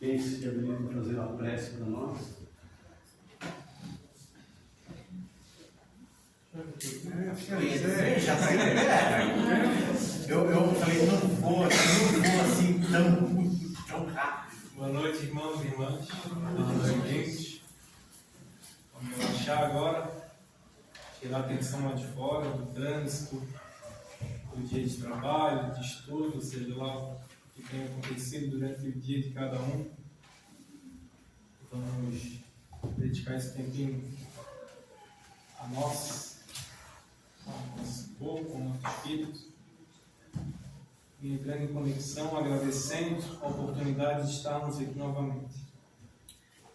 Quem se habilita a fazer a prece para nós? Eu falei, não vou assim tão rápido. Boa noite, irmãos e irmãs. Boa noite, gente. Vamos relaxar agora, tirar a atenção lá de fora, do trânsito, do dia de trabalho, de estudo, seja lá o que tenha acontecido durante o dia de cada um. Vamos dedicar esse tempinho a nós, ao nosso corpo, ao nosso espírito. E entrando em conexão, agradecendo a oportunidade de estarmos aqui novamente.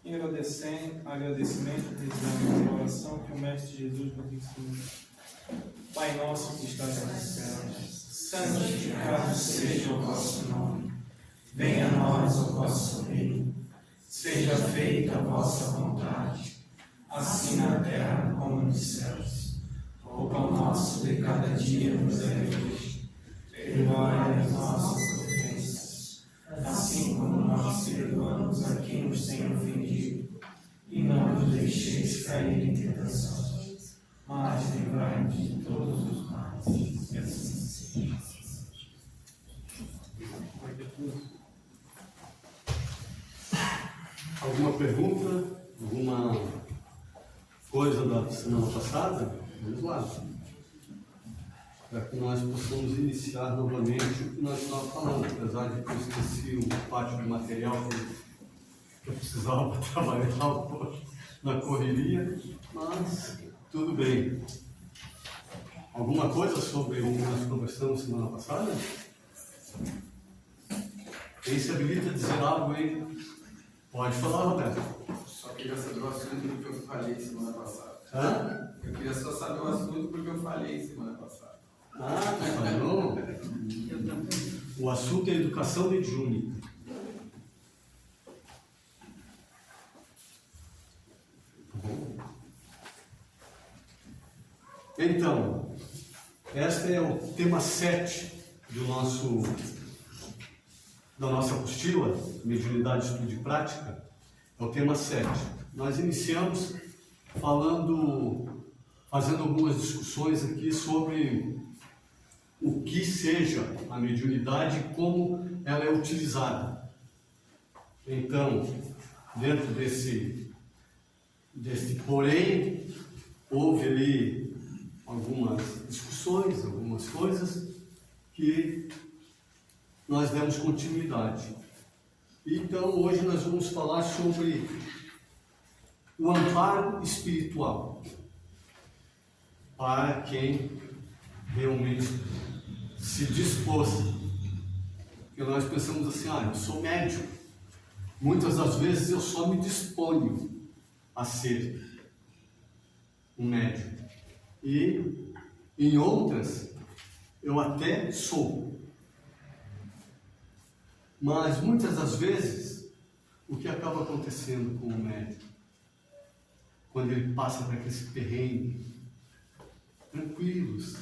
E agradecimento, rezando a oração que o Mestre Jesus nos ensinou. Pai nosso que estás nos céus, santificado seja o vosso nome. Venha a nós o vosso reino. Seja feita a vossa vontade, assim na terra como nos céus. O pão nosso de cada dia nos dai hoje. Perdoai as nossas ofensas, assim como nós perdoamos a quem nos tem ofendido. E não nos deixeis cair em tentações, mas livrai-nos de todos os males. E assim seja. Alguma pergunta? Alguma coisa da semana passada? Vamos lá. Para que nós possamos iniciar novamente o que nós estávamos falando, apesar de que eu esqueci uma parte do material que eu precisava para trabalhar na correria, mas tudo bem. Alguma coisa sobre o que nós conversamos semana passada? Quem se habilita a dizer algo aí? Pode falar, Roberto. Só queria saber o assunto porque eu falei semana passada. Hã? Eu queria só saber o assunto porque eu falei semana passada. Ah, falou. O assunto é educação mediúnica. Então, este é o tema 7 da nossa apostila, Mediunidade, Estudo e Prática. É o tema 7. Nós iniciamos fazendo algumas discussões aqui sobre o que seja a mediunidade e como ela é utilizada. Então, dentro desse porém, houve ali algumas discussões, algumas coisas que nós demos continuidade. Então, hoje nós vamos falar sobre o amparo espiritual para quem realmente se dispôs. Porque nós pensamos assim, eu sou médium. Muitas das vezes eu só me disponho a ser um médium. E em outras eu até sou. Mas muitas das vezes o que acaba acontecendo com o médium? Quando ele passa por aquele perrengue, tranquilos,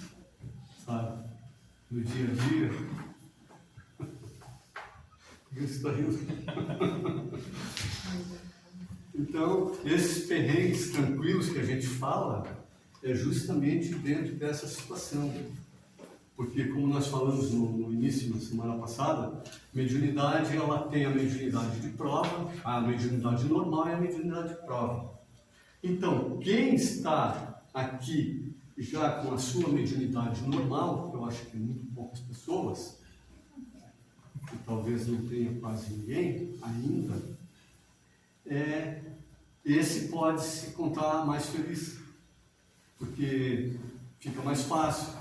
sabe? No dia a dia. Por que você está rindo? Então, esses perrengues tranquilos que a gente fala é justamente dentro dessa situação. Porque, como nós falamos no início da semana passada, mediunidade, ela tem a mediunidade de prova, a mediunidade normal e a mediunidade de prova. Então, quem está aqui já com a sua mediunidade normal, eu acho que muito poucas pessoas, e talvez não tenha quase ninguém ainda, esse pode se contar mais feliz, porque fica mais fácil.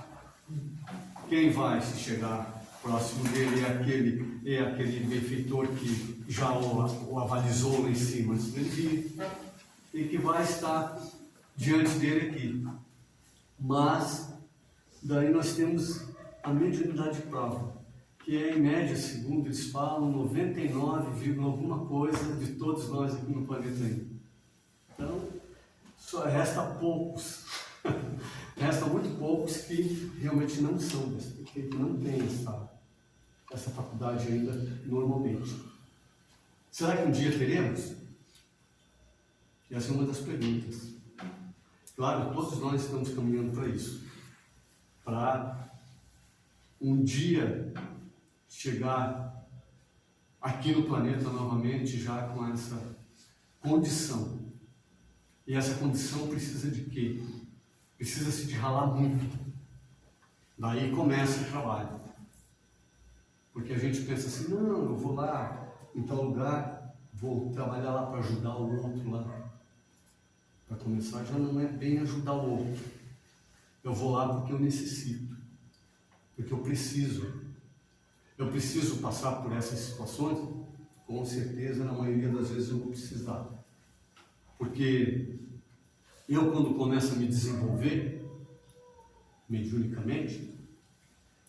Quem vai se chegar próximo dele é aquele benfeitor que já o avalizou lá em cima antes dele vir, e que vai estar diante dele aqui. Mas daí nós temos a mediunidade de prova, que é em média, segundo eles falam, 99, alguma coisa de todos nós aqui no planeta ainda. Então, só resta poucos, restam muito poucos que realmente não são, que não têm essa faculdade ainda normalmente. Será que um dia teremos? Essa é uma das perguntas. Claro, todos nós estamos caminhando para isso. Para um dia chegar aqui no planeta novamente já com essa condição. E essa condição precisa de quê? Precisa-se de ralar muito. Daí começa o trabalho. Porque a gente pensa assim, não, eu vou lá em tal lugar, vou trabalhar lá para ajudar o outro lá. Para começar, já não é bem ajudar o outro. Eu vou lá porque eu necessito. Porque eu preciso. Eu preciso passar por essas situações? Com certeza, na maioria das vezes eu vou precisar. Porque eu, quando começo a me desenvolver, mediunicamente,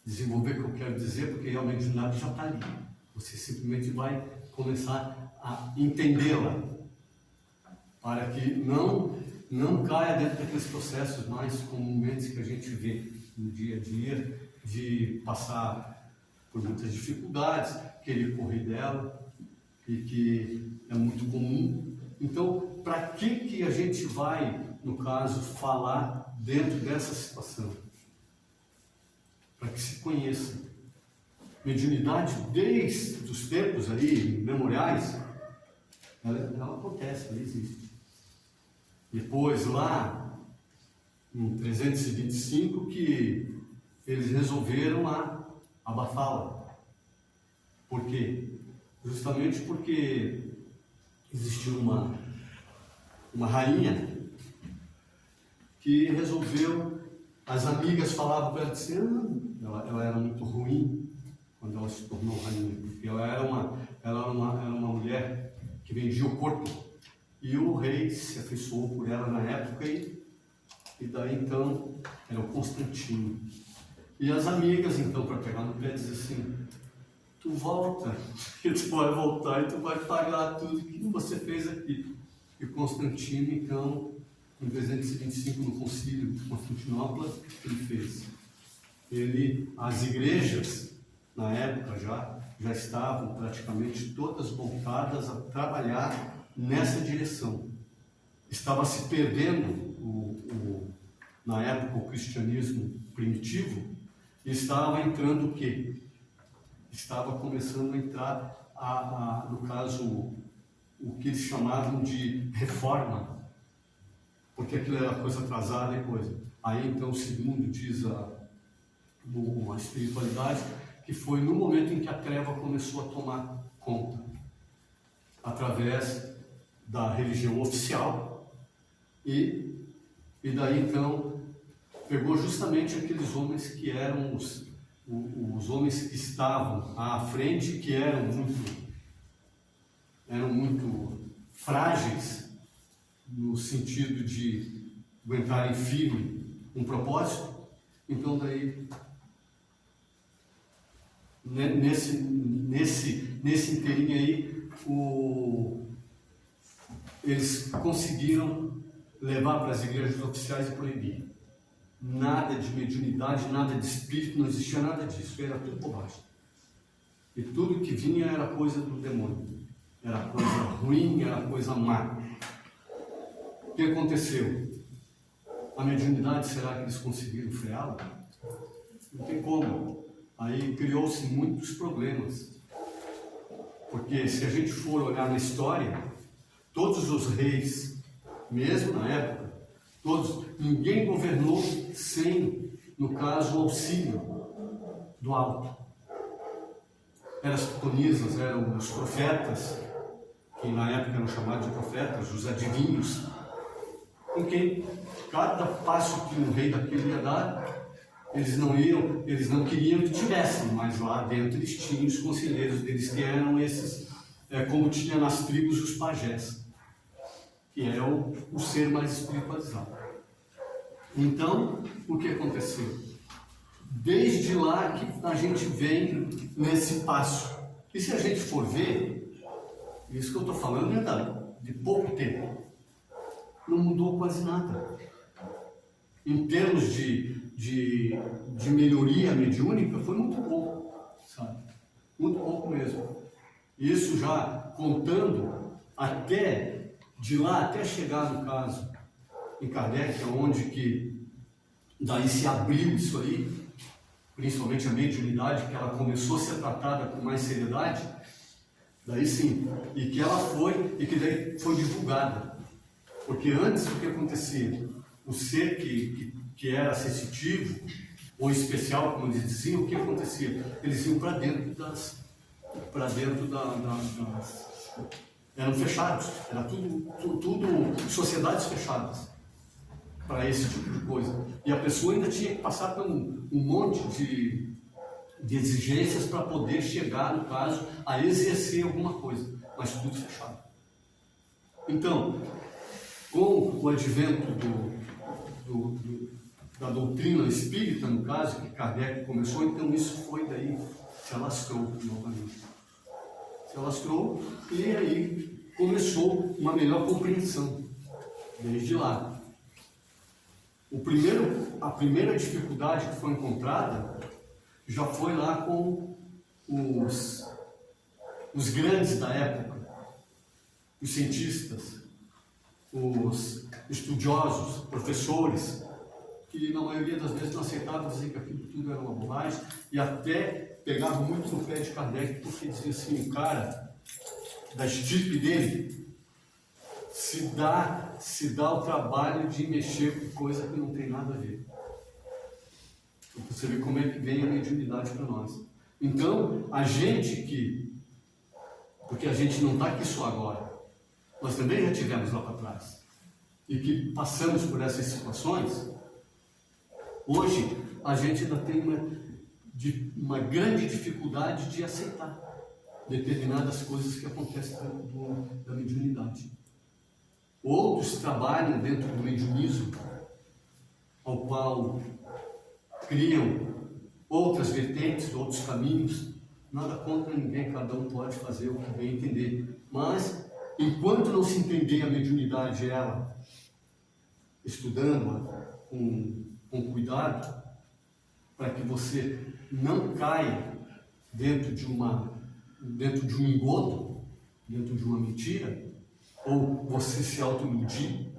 desenvolver o que eu quero dizer, porque realmente o nada já está ali. Você simplesmente vai começar a entendê-la, para que não caia dentro daqueles processos mais comumente que a gente vê no dia a dia, de passar por muitas dificuldades, querer correr dela, e que é muito comum. Então, para que a gente vai, no caso, falar dentro dessa situação? Para que se conheça. Mediunidade, desde os tempos aí, memoriais, ela acontece, ela existe. Depois, lá, em 325, que eles resolveram abafá-la. Por quê? Justamente porque existiu uma rainha que resolveu, as amigas falavam para ela assim, ela era muito ruim quando ela se tornou rainha, porque ela era uma mulher que vendia o corpo, e o rei se afeiçoou por ela na época, e daí então era o Constantino. E as amigas então, para pegar no pé, diziam assim, tu volta, e tu vai voltar e tu vai pagar tudo que você fez aqui. E Constantino, então, em 325, no concílio de Constantinopla, o que ele fez? As igrejas, na época já estavam praticamente todas voltadas a trabalhar nessa direção. Estava se perdendo, na época, o cristianismo primitivo, e estava entrando o quê? Estava começando a entrar, no caso, o que eles chamavam de reforma, porque aquilo era coisa atrasada e coisa. Aí então, segundo diz a espiritualidade, que foi no momento em que a treva começou a tomar conta, através da religião oficial, e daí então pegou justamente aqueles homens que eram os homens que estavam à frente, que eram muito frágeis, no sentido de aguentarem firme um propósito. Então daí, nesse inteirinho aí, eles conseguiram levar para as igrejas oficiais e proibir. Nada de mediunidade, nada de espírito, não existia nada disso, era tudo bobagem. E tudo que vinha era coisa do demônio, era coisa ruim, era coisa má. O que aconteceu? A mediunidade, será que eles conseguiram freá-la? Não tem como. Aí criou-se muitos problemas. Porque se a gente for olhar na história, todos os reis, mesmo na época, ninguém governou sem, no caso, o auxílio do alto. Eram as pitonisas, eram os profetas, que na época eram chamados de profetas, os adivinhos, com quem cada passo que um rei daquele ia dar, eles não queriam que tivessem, mas lá dentro eles tinham os conselheiros deles, que eram esses, como tinha nas tribos os pajés, que é o ser mais espiritualizado. Então, o que aconteceu? Desde lá que a gente vem nesse passo. E se a gente for ver, isso que eu estou falando é de pouco tempo. Não mudou quase nada. Em termos de melhoria mediúnica, foi muito pouco, sabe? Muito pouco mesmo. Isso já contando até, de lá até chegar no caso em Kardec, onde que daí se abriu isso aí, principalmente a mediunidade, que ela começou a ser tratada com mais seriedade, daí sim, e que ela foi, e que daí foi divulgada. Porque antes o que acontecia? O ser que era sensitivo, ou especial, como eles diziam, o que acontecia? Eles iam para dentro das... eram fechados, era tudo sociedades fechadas para esse tipo de coisa. E a pessoa ainda tinha que passar por um monte de exigências para poder chegar, no caso, a exercer alguma coisa, mas tudo fechado. Então, com o advento da doutrina espírita, no caso, que Kardec começou, então isso foi daí, se alastrou novamente. Se alastrou e aí começou uma melhor compreensão, desde lá. A primeira dificuldade que foi encontrada já foi lá com os grandes da época, os cientistas, os estudiosos, professores, que na maioria das vezes não aceitavam dizer que aquilo tudo era uma bobagem e até pegavam muito no pé de Kardec, porque dizia assim, o cara da estirpe dele se dá o trabalho de mexer com coisa que não tem nada a ver. Você vê como é que vem a mediunidade para nós. Então, a gente porque a gente não está aqui só agora, nós também já tivemos lá para trás, e que passamos por essas situações, hoje a gente ainda tem uma grande dificuldade de aceitar determinadas coisas que acontecem dentro da mediunidade. Outros trabalham dentro do mediunismo, ao qual criam outras vertentes, outros caminhos. Nada contra ninguém, cada um pode fazer o que bem entender. Mas, enquanto não se entender a mediunidade, ela, estudando-a com cuidado, para que você não caia dentro de um engodo, dentro de uma mentira, ou você se auto-iludir.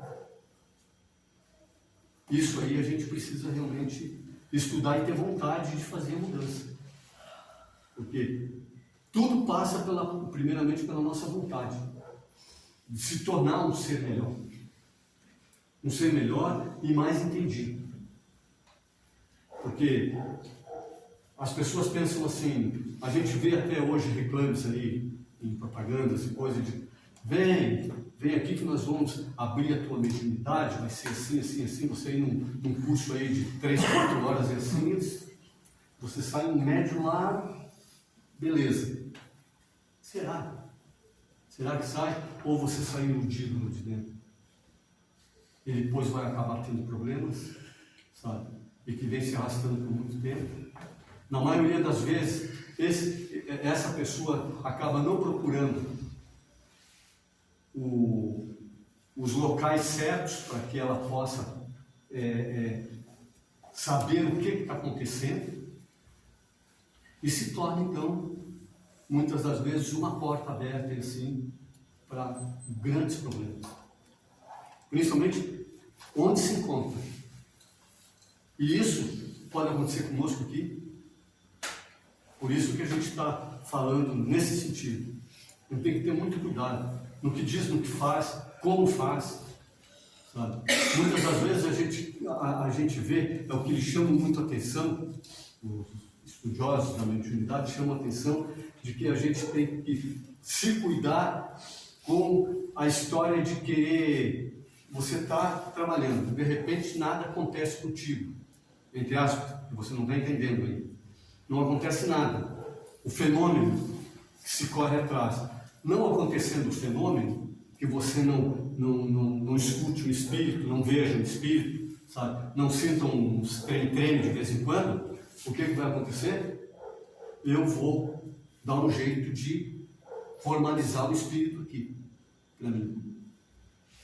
Isso aí a gente precisa realmente estudar e ter vontade de fazer a mudança. Porque tudo passa primeiramente pela nossa vontade de se tornar um ser melhor. Um ser melhor e mais entendido. Porque as pessoas pensam assim, a gente vê até hoje reclames aí, em propagandas e coisas de vem aqui que nós vamos abrir a tua mediunidade, vai ser assim, assim, assim, você ir num curso aí de 3, 4 horas e assim, você sai um médium lá, beleza. Será? Será que sai? Ou você sai iludido lá de dentro? E depois vai acabar tendo problemas, sabe? E que vem se arrastando por muito tempo. Na maioria das vezes, essa pessoa acaba não procurando os locais certos para que ela possa saber o que está acontecendo e se torna, então, muitas das vezes, uma porta aberta assim, para grandes problemas. Principalmente onde se encontra. E isso pode acontecer conosco aqui. Por isso que a gente está falando nesse sentido. A gente tem que ter muito cuidado no que diz, no que faz, como faz, sabe? Muitas das vezes a gente vê, é o que eles chamam muito a atenção, os estudiosos da mediunidade chamam a atenção de que a gente tem que se cuidar com a história de que você está trabalhando, de repente nada acontece contigo, entre aspas, que você não está entendendo ainda. Não acontece nada. O fenômeno que se corre atrás. Não acontecendo o fenômeno, que você não escute o espírito, não veja o espírito, sabe? Não sinta uns treme-treme de vez em quando, o que vai acontecer? Eu vou dar um jeito de formalizar o espírito aqui, para mim.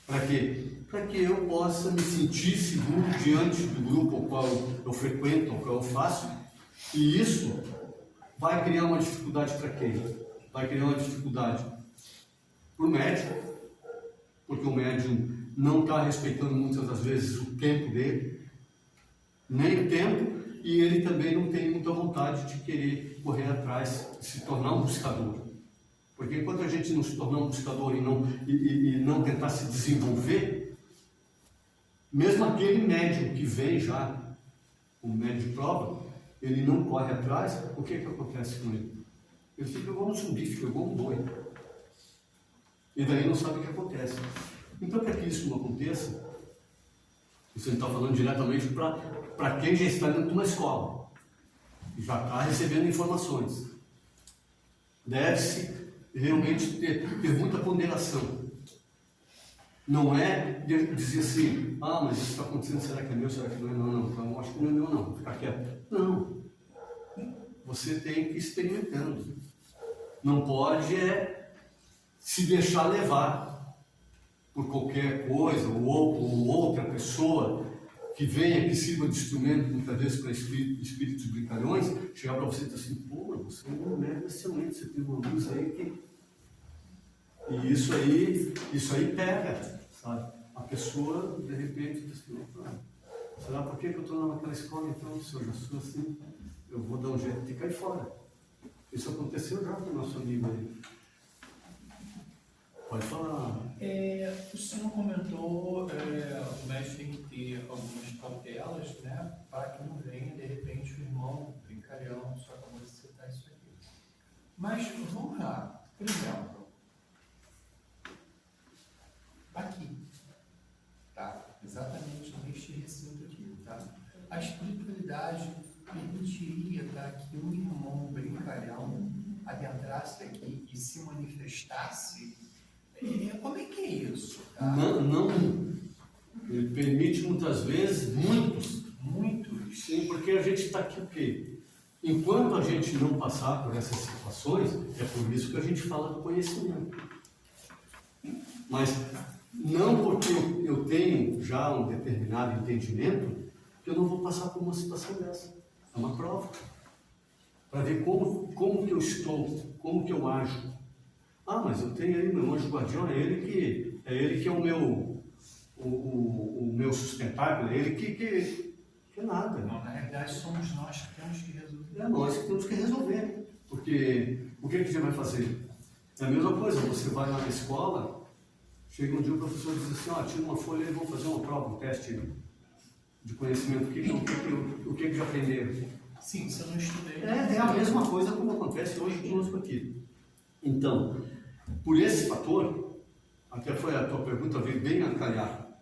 Para quê? Para que eu possa me sentir seguro diante do grupo ao qual eu frequento, ao qual eu faço, e isso vai criar uma dificuldade para quem? vai criar uma dificuldade para o médium, porque o médium não está respeitando muitas das vezes o tempo dele, nem o tempo, e ele também não tem muita vontade de querer correr atrás, se tornar um buscador. Porque enquanto a gente não se tornar um buscador e não tentar se desenvolver, mesmo aquele médium que vem já, o médium de prova, ele não corre atrás, o que acontece com ele? Ele fica igual um zumbi, fica igual um boi. E daí não sabe o que acontece. Então, para que isso não aconteça, você está falando diretamente para quem já está dentro de uma escola, já está recebendo informações. Deve-se realmente ter muita ponderação. Não é dizer assim, mas isso está acontecendo, será que é meu, será que não é? Não, então eu acho que não é meu, não, vou ficar quieto. Não. Você tem que ir experimentando. Não pode se deixar levar por qualquer coisa ou outra pessoa que venha, que sirva de instrumento, muitas vezes para espíritos brincalhões, chegar para você e dizer assim, pô, você é um médium excelente, você tem uma luz aí que... E isso aí pega, sabe? A pessoa, de repente, diz assim, será por que eu estou naquela escola, então, se eu já sou assim, eu vou dar um jeito de cair fora. Isso aconteceu já com o nosso amigo aí. Pode falar. O senhor comentou, o médico tem que ter algumas cautelas, né, para que não venha, de repente, o irmão brincalhão, só acabou de citar isso aqui. Mas, vamos lá, por exemplo, aqui, tá? Exatamente neste recinto aqui, tá? A espiritualidade permitiria, tá, que um irmão brincalhão adentrasse aqui e se manifestasse. Como é que é isso? Tá? Não. Ele permite muitas vezes muitos. Sim, porque a gente está aqui o quê? Enquanto a gente não passar por essas situações, é por isso que a gente fala do conhecimento. Mas não porque eu tenho já um determinado entendimento que eu não vou passar por uma situação dessa. É uma prova. Para ver como que eu estou, como que eu ajo. Mas eu tenho aí meu anjo guardião, é ele que é o meu sustentável, é ele que é nada. Não, na realidade somos nós que temos que resolver. É nós que temos que resolver. Porque o que a gente vai fazer? É a mesma coisa, você vai lá na escola, chega um dia o professor diz assim, tira uma folha e vamos fazer uma prova, um teste de conhecimento. O que já aprenderam? Sim, se eu não estudei. É a mesma coisa como acontece hoje conosco aqui. Então, por esse fator, até foi a tua pergunta, veio bem a calhar.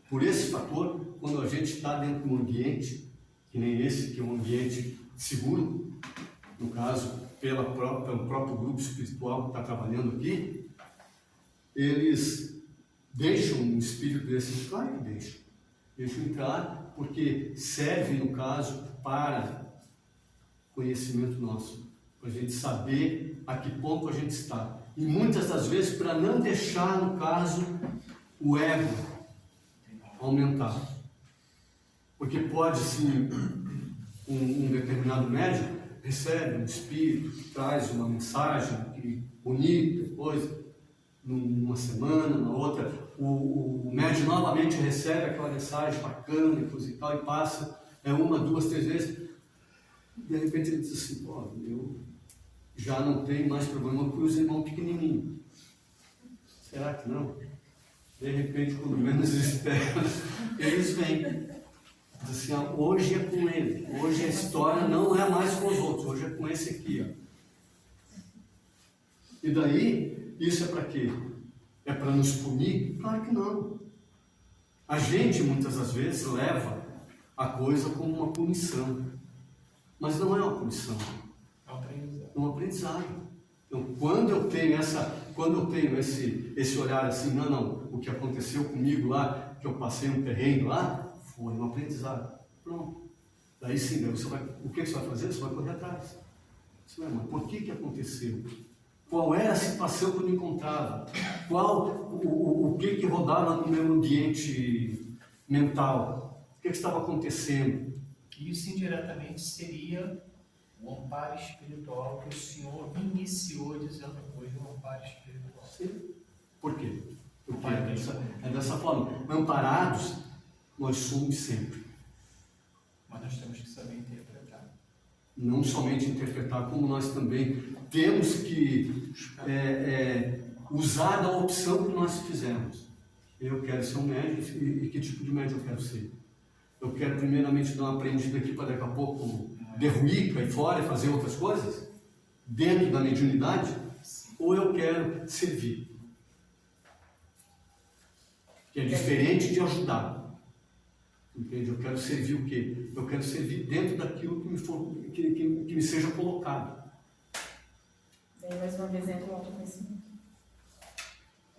Por esse fator, quando a gente está dentro de um ambiente, que nem esse, que é um ambiente seguro, no caso, pelo próprio grupo espiritual que está trabalhando aqui, eles deixam um espírito desse, claro que deixam entrar, porque serve, no caso, para conhecimento nosso, para a gente saber a que ponto a gente está. E muitas das vezes para não deixar, no caso, o ego aumentar. Porque pode, sim, um determinado médico recebe um espírito que traz uma mensagem que bonita, depois, numa semana, na outra, o médico novamente recebe aquela mensagem bacana e tal, e passa, uma, duas, três vezes, de repente ele diz assim, eu já não tenho mais problema com os irmãos pequenininhos. Será que não? De repente, quando menos esperam, eles vêm. Diz assim, hoje é com ele. Hoje a história não é mais com os outros, hoje é com esse aqui. E daí, isso é para quê? É para nos punir? Claro que não. A gente, muitas das vezes, leva a coisa como uma punição. Mas não é uma punição. É um aprendizado. Então, quando eu tenho esse olhar assim, não, o que aconteceu comigo lá, que eu passei um terreno lá, foi um aprendizado. Pronto. Daí sim, o que você vai fazer? Você vai correr atrás. Você vai, mas por que aconteceu? Qual era a situação que eu me encontrava? O que rodava no meu ambiente mental? O que estava acontecendo? Isso indiretamente seria o amparo espiritual que o Senhor vinha iniciou dizendo hoje um amparo espiritual. Sim. Por quê? Porque é dessa forma. Amparados, nós somos sempre. Mas nós temos que saber interpretar. Não somente interpretar, como nós também temos que usar da opção que nós fizemos. Eu quero ser um médico, e que tipo de médico eu quero ser? Eu quero primeiramente dar uma aprendida aqui para daqui a pouco derruir, cair fora e fazer outras coisas? Dentro da mediunidade? Ou eu quero servir? Que é diferente de ajudar. Entende? Eu quero servir o quê? Eu quero servir dentro daquilo que me seja colocado. Daí mais uma vez entra o autoconhecimento.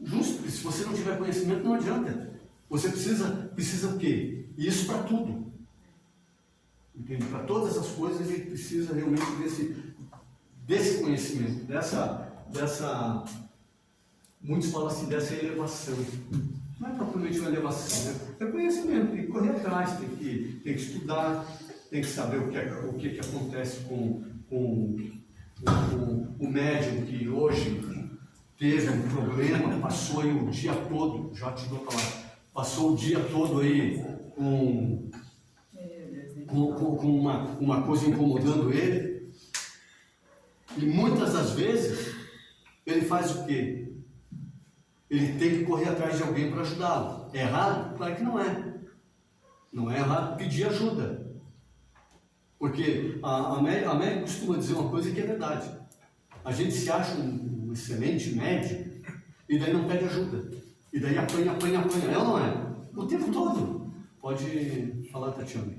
Justo, porque se você não tiver conhecimento, não adianta. Você precisa o quê? Isso para tudo. Entende? Para todas as coisas, ele precisa realmente desse conhecimento, muitos falam assim, dessa elevação. Não é propriamente uma elevação, né? É conhecimento, tem que correr atrás, tem que estudar, tem que saber o que acontece com o médium que hoje teve um problema, passou aí o dia todo, já te dou a palavra, passou o dia todo aí com uma coisa incomodando ele, e muitas das vezes ele faz o quê? Ele tem que correr atrás de alguém para ajudá-lo. É errado? Claro que não é. Não é errado pedir ajuda. Porque a médica costuma dizer uma coisa que é verdade. A gente se acha um excelente médico e daí não pede ajuda. E daí apanha. É ou não é? O tempo todo. Pode falar, Tatiana.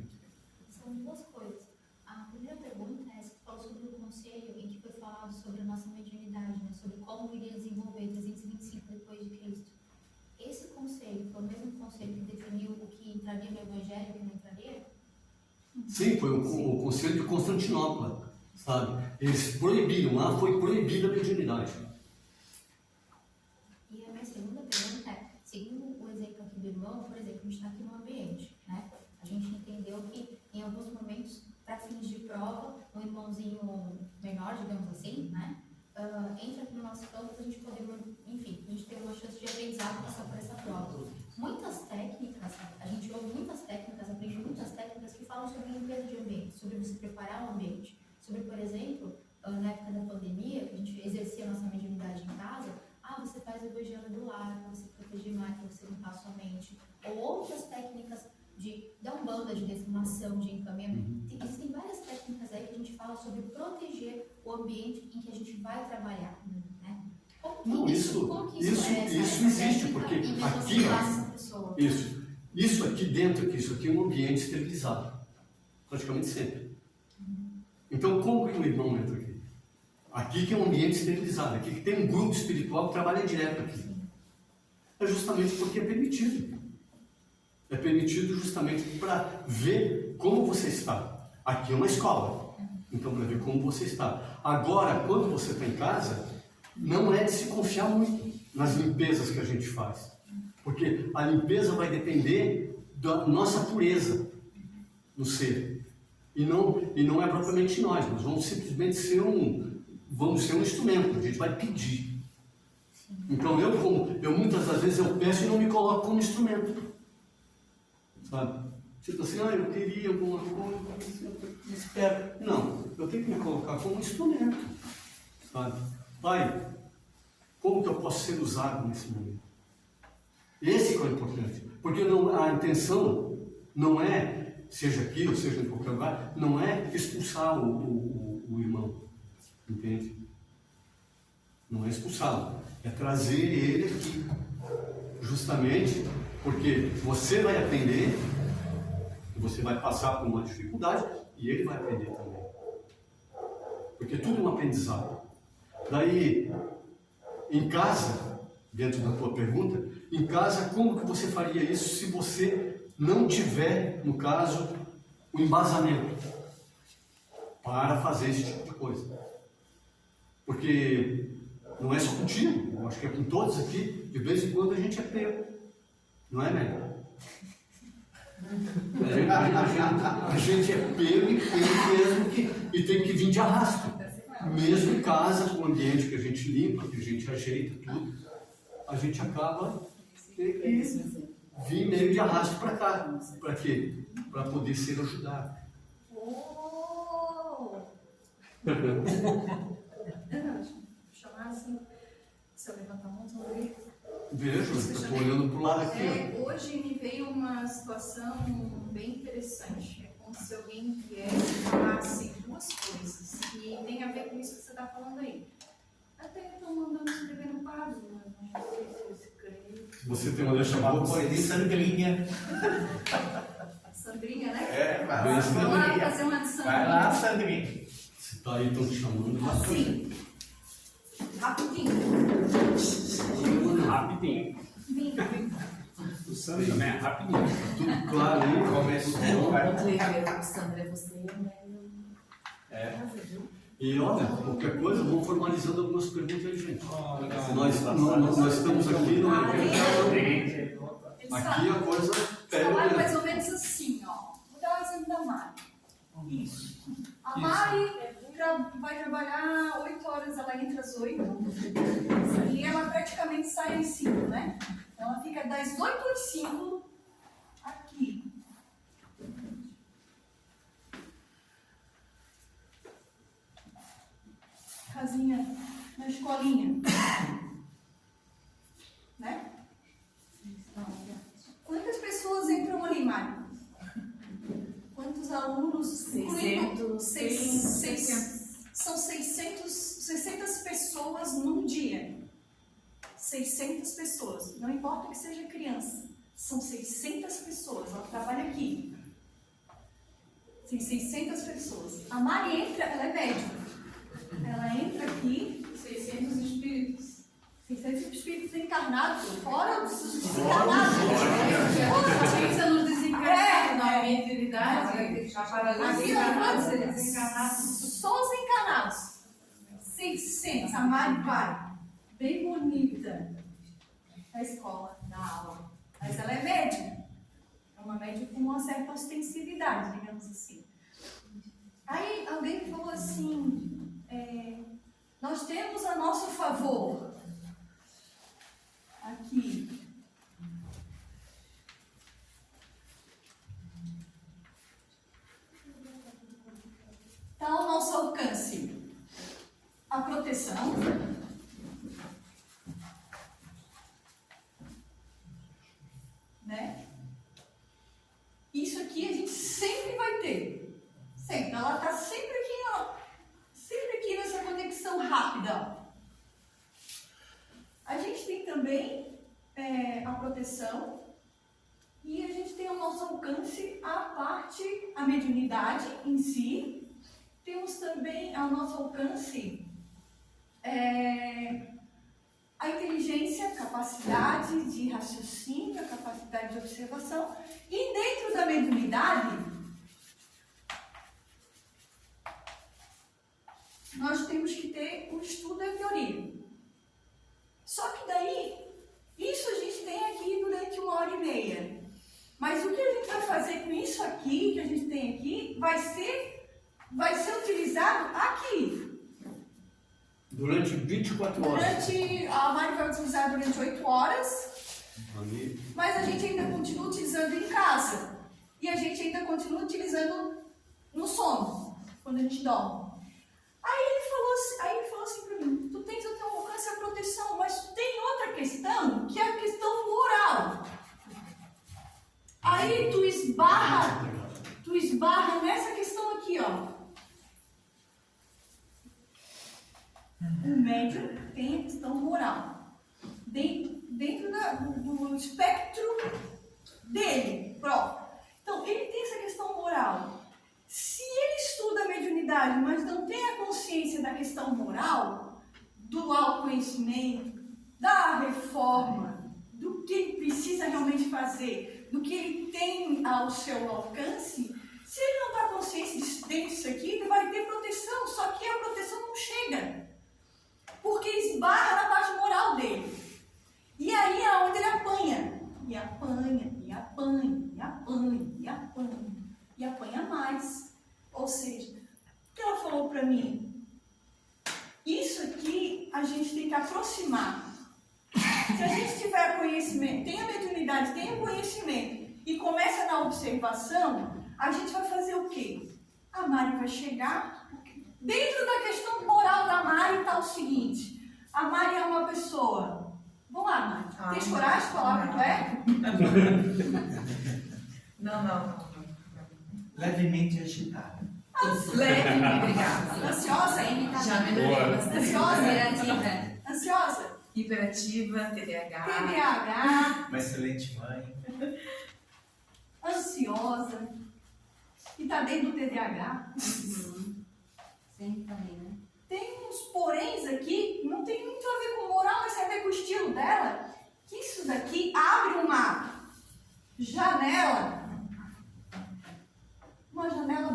São duas coisas. A primeira pergunta é se tu falou sobre o conselho em que foi falado sobre a nossa mediunidade, né? Sobre como iria desenvolver 325 depois de Cristo. Esse conselho foi o mesmo conselho que definiu o que entraria no Evangelho e o que não entraria? Sim, foi o conselho de Constantinopla, sabe? Eles proibiram, lá foi proibida a mediunidade. E a minha segunda pergunta é, seguindo o exemplo aqui do irmão, por exemplo, a gente está aqui no ambiente, né? A gente entendeu que em alguns momentos, para fins de prova, um irmãozinho menor, digamos assim, né? Entra aqui no nosso campo para a gente poder, enfim, a gente ter uma chance de aprendizado passar por essa prova. Muitas técnicas, a gente ouve muitas técnicas, aprende muitas técnicas que falam sobre limpeza de ambiente, sobre você preparar o ambiente, sobre, por exemplo, na época da pandemia, que a gente exercia a nossa mediunidade em casa, você faz a higiene do lar, para você proteger mais, para você limpar a sua mente, ou outras técnicas da Umbanda, de defumação, de encaminhamento. Existem várias técnicas aí que a gente fala sobre proteger o ambiente em que a gente vai trabalhar, né? Não, isso existe, porque aqui, isso aqui dentro, isso aqui é um ambiente esterilizado, praticamente sempre. Então, como que o irmão entra aqui? Aqui que é um ambiente esterilizado, aqui que tem um grupo espiritual que trabalha direto aqui. É justamente porque é permitido. É permitido justamente para ver como você está. Aqui é uma escola, então para ver como você está. Agora, quando você está em casa, não é de se confiar muito nas limpezas que a gente faz. Porque a limpeza vai depender da nossa pureza no ser. E não é propriamente nós vamos simplesmente ser um instrumento, a gente vai pedir. Então eu muitas das vezes eu peço e não me coloco como instrumento. Sabe? Tipo assim, eu queria alguma coisa, espero. Não, eu tenho que me colocar como instrumento. Sabe? Pai, como que eu posso ser usado nesse momento? Esse que é o importante. Porque a intenção não é, seja aqui ou seja em qualquer lugar, não é expulsar o irmão. Entende? Não é expulsá-lo. É trazer ele aqui. Justamente porque você vai aprender, você vai passar por uma dificuldade e ele vai aprender também. Porque tudo é um aprendizado. Daí, em casa, dentro da tua pergunta, em casa, como que você faria isso se você não tiver, no caso, o embasamento para fazer esse tipo de coisa? Porque não é só contigo, eu acho que é com todos aqui, de vez em quando a gente é pego. Não é, né? A gente é pego e tem mesmo e tem que vir de arrasto. mesmo em casa, com o ambiente que a gente limpa, que a gente ajeita tudo, a gente acaba tendo que vir meio de arrasto para cá. Para quê? Para poder ser ajudado. Chamar assim, se eu levantar a mão, vão ver. Vejo, eu estou olhando para o lado aqui. Hoje me veio uma situação bem interessante. É como se alguém viesse e falasse duas coisas. E tem a ver com isso que você está falando aí. Até estão mandando escrever no quadro, mas não sei se eu escrevi. Você tem uma letra boa, Pode ir Sandrinha. Sandrinha, né? É, vai Bem, lá, Vamos lá Sandrinha. fazer uma de Sandrinha. Vai lá, Sandrinha. se está aí, estão te chamando. Assim. Rapidinho. Rapidinho. Vem. O Sandro também é rapidinho. Tudo claro aí. Começou, vai. Sandra, é você, né? E olha, qualquer coisa, vamos formalizando algumas perguntas aí, gente. Nós Nós estamos aqui, não é? Ele Aqui a coisa pega. trabalha mais ou menos assim, ó. Vou dar um exemplo da Mari. Isso. A Mari vai trabalhar 8 horas, ela entra às 8 e ela praticamente sai às 5, né? Ela fica das 8 às 5 aqui. Casinha na escolinha. Né? Quantas pessoas entram ali, Mari? Quantos alunos? 600. São 600 pessoas num dia. 600 pessoas. Não importa que seja criança. São 600 pessoas. Ela trabalha aqui. Tem 600 pessoas. A Mari entra, ela é médica. Ela entra aqui. 600 espíritos. 600 espíritos encarnados. Fora os desencarnados. Pensa nos desencarnados na minha eternidade. Já para Aqui, ó, desencarnados. só os encarnados. 600. A Mari vai. Bem bonita. Na escola, na aula. Mas ela é médica. É uma médica com uma certa ostensividade, digamos assim. Aí alguém falou assim, nós temos a nosso favor, aqui, está ao nosso alcance a proteção, né? Isso aqui a gente sempre vai ter. Sempre. Ela está sempre aqui, ó. Sempre aqui nessa conexão rápida. A gente tem também a proteção e a gente tem ao nosso alcance a mediunidade em si. Temos também ao nosso alcance a inteligência, a capacidade de raciocínio, a capacidade de observação. E dentro da mediunidade, nós temos que ter o estudo da teoria. Só que daí, isso a gente tem aqui durante 1h30. Mas o que a gente vai fazer com isso aqui, que a gente tem aqui, vai ser utilizado aqui. Durante 24 horas. A Mari vai utilizar durante 8 horas, Ali. mas a gente ainda continua utilizando em casa. E a gente ainda continua utilizando no sono, quando a gente dorme. Aí ele falou assim para mim, tu tens o teu alcance a proteção, mas tem outra questão, que é a questão moral. Aí tu esbarra nessa questão aqui, ó. O médium tem a questão moral. Dentro do espectro dele próprio. Então, ele tem essa questão moral. Se ele estuda a mediunidade, mas não tem a consciência da questão moral, do autoconhecimento, da reforma, do que ele precisa realmente fazer, do que ele tem ao seu alcance, se ele não está consciente disso aqui, ele vai ter proteção, só que a proteção não chega, porque esbarra na parte moral dele. E aí é onde ele apanha, e apanha, e apanha, e apanha, e apanha. E apanha mais. Ou seja, o que ela falou para mim? a gente tem que aproximar. Se a gente tiver conhecimento, tem a mediunidade, tem o conhecimento e começa na observação, a gente vai fazer o quê? A Mari vai chegar. Dentro da questão moral da Mari está o seguinte: a Mari é uma pessoa. Vamos lá, Mari. Tens coragem de falar o que tu é? Não. Levemente agitada. Leve, obrigada. Ansiosa? Já melhorei bastante. Ansiosa? Hiperativa. Ansiosa? Hiperativa, TDAH. TDAH, Uma excelente mãe. ansiosa. E está dentro do TDAH. Sempre também, né? Tem uns poréns aqui, não tem muito a ver com moral, mas tem a ver com o estilo dela. Que isso daqui abre uma janela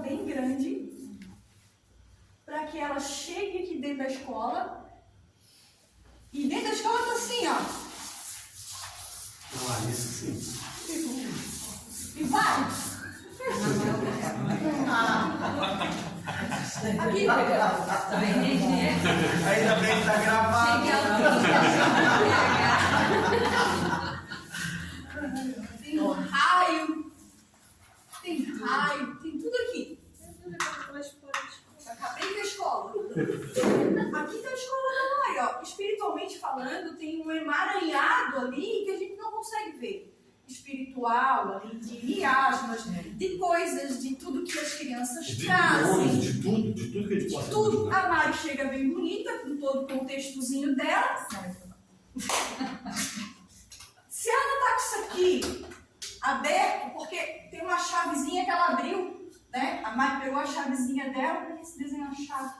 bem grande, para que ela chegue aqui dentro da escola. E dentro da escola tá assim, ó. Ah, isso sim. E vai. Aqui, Tá bem, gente? Ainda bem que tá gravado. tem um raio, tem tudo aqui. Acabei com a escola. Aqui tá a escola da Mari, ó. Espiritualmente falando, tem um emaranhado ali que a gente não consegue ver. Espiritual, ali, de miasmas, de coisas, de tudo que as crianças trazem. De tudo que a gente possa Tudo. A Mari chega bem bonita, com todo o contextozinho dela. Se ela tá com isso aqui aberto, porque tem uma chavezinha que ela abriu, né? A Mari pegou a chavezinha dela, para se desenhar a chave.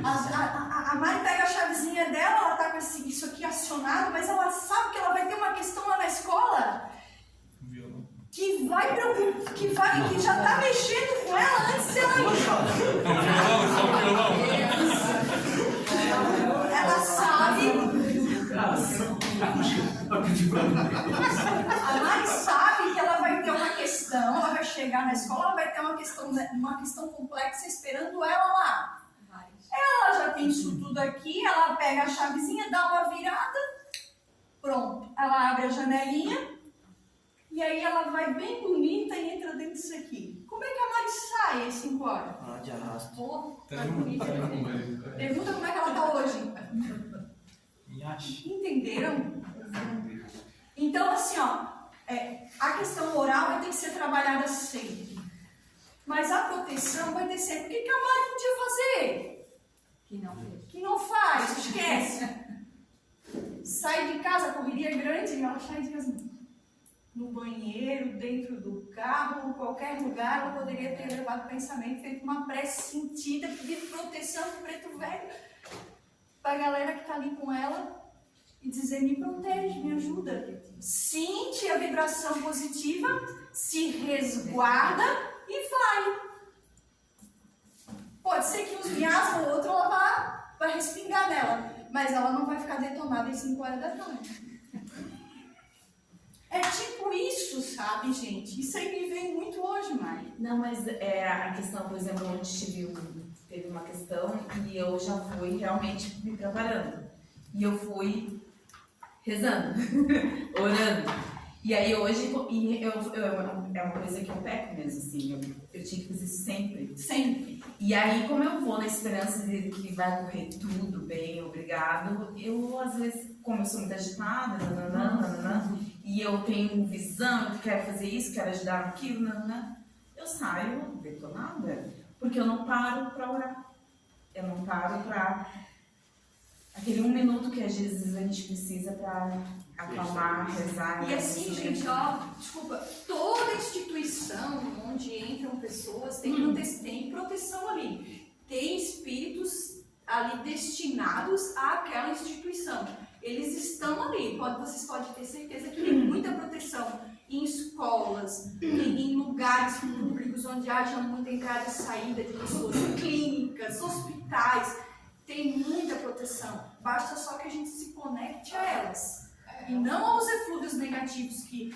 A Mari pega a chavezinha dela, ela tá com isso aqui acionado, mas ela sabe que ela vai ter uma questão lá na escola que vai preocupar, que já tá mexendo com ela antes de ela ir. Ela sabe. A Mari sabe que ela vai ter uma questão, ela vai chegar na escola, ela vai ter uma questão complexa esperando ela lá. Ela já tem isso tudo aqui, ela pega a chavezinha, dá uma virada, pronto. Ela abre a janelinha e aí ela vai bem bonita e entra dentro disso aqui. Como é que a Mari sai às 5 horas? Ah, de arrasto. Pô, tá bonita. Pergunta como é que ela tá hoje. Entenderam? Então, assim, ó, a questão moral vai ter que ser trabalhada sempre. Mas a proteção vai ter sempre. O que a Mari podia fazer? Que não faz, esquece. Sai de casa, correria grande, ela sai de casa no banheiro, dentro do carro, em qualquer lugar, ela poderia ter levado o pensamento, feito uma prece sentida, pedido proteção pro preto velho, para a galera que está ali com ela, e dizer: me protege, me ajuda. Sente a vibração positiva, se resguarda e vai. Pode ser que uns miasmas ou outro ela vai respingar nela, mas ela não vai ficar detonada às 5 horas da tarde. É tipo isso, sabe, gente? Isso aí me vem muito hoje, Mari. Não, mas a questão, por exemplo, onde teve uma questão e eu já fui realmente me preparando. E eu fui rezando, orando. E aí hoje, é uma coisa que eu peco mesmo, assim, eu tinha que fazer isso sempre. Sempre. E aí, como eu vou na esperança de que vai correr tudo bem, obrigado, eu às vezes, como eu sou muito agitada, e eu tenho visão, eu quero fazer isso, quero ajudar naquilo, eu saio detonada, porque eu não paro para orar. Eu não paro para aquele 1 minuto que às vezes a gente precisa para acalmar, rezar. E assim, gente, ó, desculpa, toda instituição onde entram pessoas tem proteção ali. Tem espíritos ali destinados àquela instituição. Eles estão ali. Vocês podem ter certeza que tem muita proteção em escolas, em lugares públicos onde haja muita entrada e saída de pessoas, em clínicas, hospitais. Tem muita proteção. Basta só que a gente se conecte a elas. E não aos eflúvios negativos que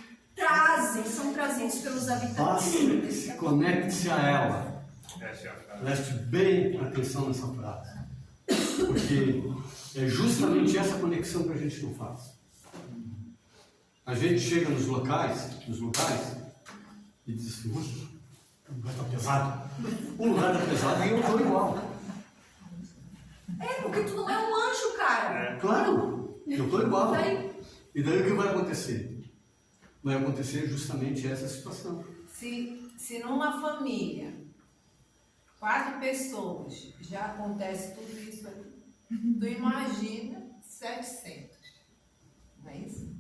são trazidos pelos habitantes. Basta que se conecte a ela. Preste bem atenção nessa frase. Porque é justamente essa conexão que a gente não faz. A gente chega nos locais e diz assim, o lugar está pesado. O lugar está pesado e eu estou igual. Porque tu não é um anjo, cara. Claro, eu estou igual. Daí- E daí o que vai acontecer? Vai acontecer justamente essa situação. Se numa família, 4 pessoas, já acontece tudo isso aí, tu imagina 700. Não é isso?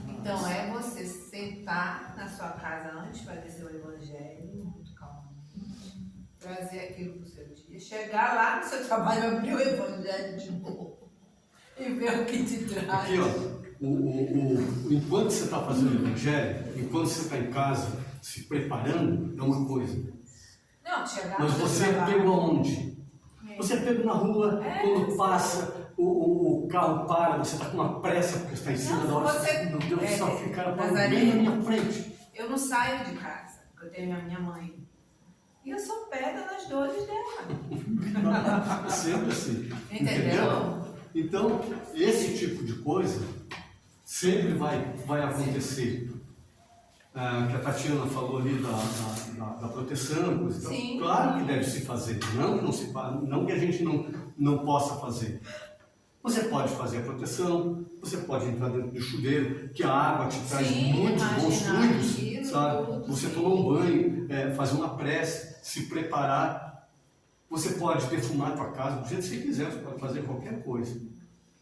Então é você sentar na sua casa antes, fazer seu evangelho, muito calmamente, trazer aquilo para o seu dia, chegar lá no seu trabalho, abrir o evangelho de novo e ver o que te traz. Aqui, ó, enquanto você está fazendo o evangelho, enquanto você está em casa se preparando, é uma coisa. Não, chegar Mas no seu você é trabalho. pego aonde? Você é pego na rua, quando passa, o carro para, você está com uma pressa porque está em cima da hora. Você- Meu Deus do céu, que cara parou Nazaré, bem na minha frente. Eu não saio de casa, porque eu tenho a minha mãe. E eu sou pega nas dores dela. Sempre assim. Entendeu? Então, esse tipo de coisa sempre vai acontecer. Que a Tatiana falou ali da proteção, coisa e tal. Sim. Claro que deve se fazer, não que a gente não possa fazer. Você pode fazer a proteção, você pode entrar dentro do chuveiro, que a água te traz Sim, muitos bons imaginar fluidos, aquilo, sabe? tudo, Você sim. tomar um banho, fazer uma prece, se preparar. Você pode defumar a tua casa do jeito que você quiser, você pode fazer qualquer coisa,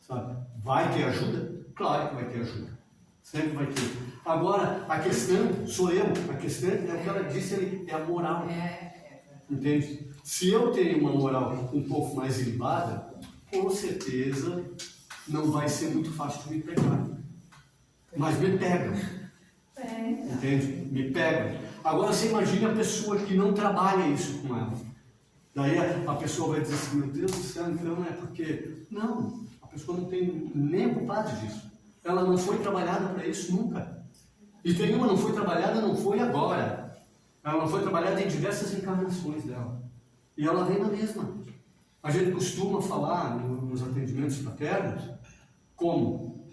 sabe? Vai ter ajuda? Claro que vai ter ajuda. Sempre vai ter. Agora, a questão sou eu, a questão é o que ela disse ali, é a moral. Entende? Se eu tenho uma moral um pouco mais ilibada, com certeza não vai ser muito fácil de me pegar. Mas me pega. Entende? Me pega. Agora você imagina a pessoa que não trabalha isso com ela. Daí a pessoa vai dizer assim, meu Deus do céu, então é porque... Não, a pessoa não tem nem vontade disso. Ela não foi trabalhada para isso nunca. E tem uma não foi trabalhada, não foi agora. Ela não foi trabalhada em diversas encarnações dela. E ela vem na mesma. A gente costuma falar nos atendimentos fraternos como?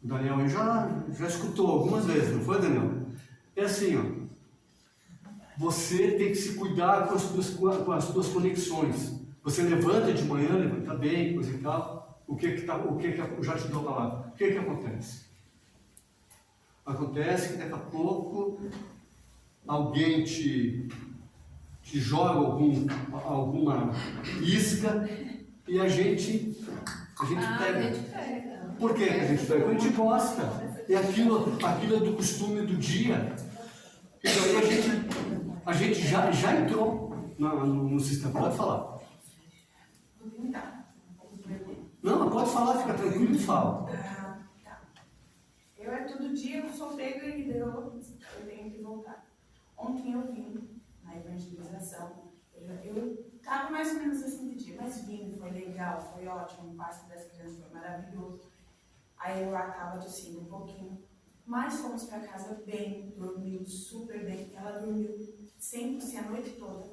O Daniel já escutou algumas vezes, não foi, Daniel? É assim, ó. Você tem que se cuidar com as suas conexões. Você levanta de manhã, levanta bem, coisa e tal. O que eu já te dou a palavra. O que acontece? Acontece que daqui a pouco alguém te joga alguma isca e a gente pega. Por que a gente pega? Porque a gente gosta. E aquilo é do costume do dia. E daí a gente já entrou no sistema. Pode falar. Vou tentar. Não, mas pode falar, fica tranquilo e fala. Tá. Eu todo dia eu sou pega e eu tenho que voltar. Ontem eu vim na evangelização. Eu estava mais ou menos assim de dia, mas vim, foi legal, foi ótimo, o passo das crianças foi maravilhoso. Aí eu acaba tossindo um pouquinho. Mas fomos para casa bem, dormiu super bem. Ela dormiu 100% a noite toda.